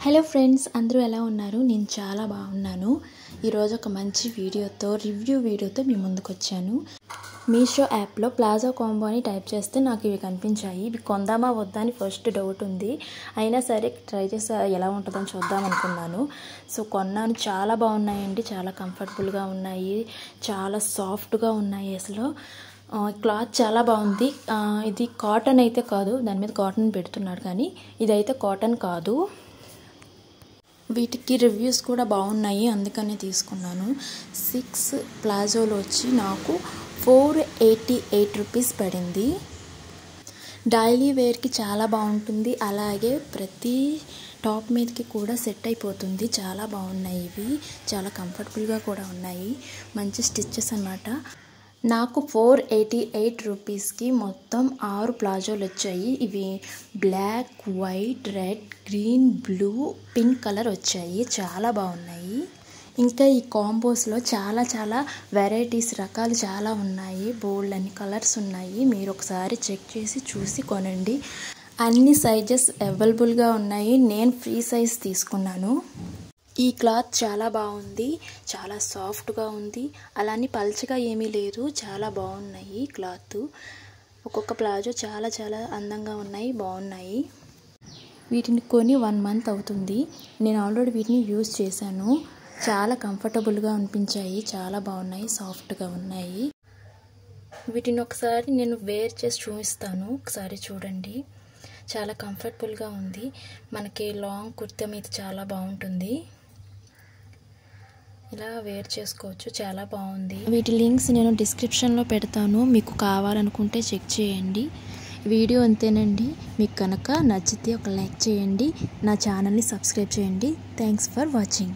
Hello friends, అందరూ ఎలా ఉన్నారు? నేను చాలా బాగున్నాను. ఈరోజు ఒక మంచి రివ్యూ వీడియోతో మీ ముందుకు వచ్చాను. మీషో యాప్లో ప్లాజో కాంబో అని టైప్ చేస్తే నాకు ఇవి కనిపించాయి. ఇవి కొందామా వద్దా అని ఫస్ట్ డౌట్ ఉంది. అయినా సరే ట్రై చేసి ఎలా ఉంటుందని చూద్దాం అనుకున్నాను. సో కొన్నాను. చాలా బాగున్నాయండి. చాలా కంఫర్టబుల్గా ఉన్నాయి, చాలా సాఫ్ట్గా ఉన్నాయి. అసలు క్లాత్ చాలా బాగుంది. ఇది కాటన్ అయితే కాదు, దాని మీద కాటన్ పెడుతున్నాడు కానీ ఇదైతే కాటన్ కాదు. వీటికి రివ్యూస్ కూడా బాగున్నాయి, అందుకనే తీసుకున్నాను. 6 ప్లాజోలో వచ్చి నాకు 488 రూపీస్ పడింది. డైలీ వేర్కి చాలా బాగుంటుంది, అలాగే ప్రతి టాప్ మీదకి కూడా సెట్ అయిపోతుంది. చాలా బాగున్నాయి. ఇవి చాలా కంఫర్టబుల్గా కూడా ఉన్నాయి. మంచి స్టిచ్చెస్ అన్నమాట. నాకు 488 రూపీస్కి మొత్తం 6 ప్లాజోలు వచ్చాయి. ఇవి black, white, red, green, blue, pink colour వచ్చాయి. చాలా బాగున్నాయి. ఇంకా ఈ కాంబోస్లో చాలా వెరైటీస్, రకాలు చాలా ఉన్నాయి. బోల్డ్ అన్ని కలర్స్ ఉన్నాయి. మీరు ఒకసారి చెక్ చేసి చూసి కొనండి. అన్ని సైజెస్ అవైలబుల్గా ఉన్నాయి. నేను ఫ్రీ సైజ్ తీసుకున్నాను. ఈ క్లాత్ చాలా బాగుంది, చాలా సాఫ్ట్గా ఉంది, అలానే పల్చగా ఏమీ లేదు. చాలా బాగున్నాయి క్లాత్. ఒక్కొక్క ప్లాజో చాలా అందంగా ఉన్నాయి, బాగున్నాయి. వీటిని కొని 1 మంత్ అవుతుంది. నేను ఆల్రెడీ వీటిని యూజ్ చేశాను. చాలా కంఫర్టబుల్గా అనిపించాయి, చాలా బాగున్నాయి, సాఫ్ట్గా ఉన్నాయి. వీటిని ఒకసారి నేను వేర్ చేసి చూపిస్తాను, ఒకసారి చూడండి. చాలా కంఫర్టబుల్గా ఉంది. మనకి లాంగ్ కుర్తా మీద చాలా బాగుంటుంది. ఇలా వేర్ చేసుకోవచ్చు, చాలా బాగుంది. వీటి లింక్స్ నేను డిస్క్రిప్షన్లో పెడతాను, మీకు కావాలనుకుంటే చెక్ చేయండి. వీడియో అంతేనండి. మీకు కనుక నచ్చితే ఒక లైక్ చేయండి, నా ఛానల్ని సబ్స్క్రైబ్ చేయండి. Thanks for watching.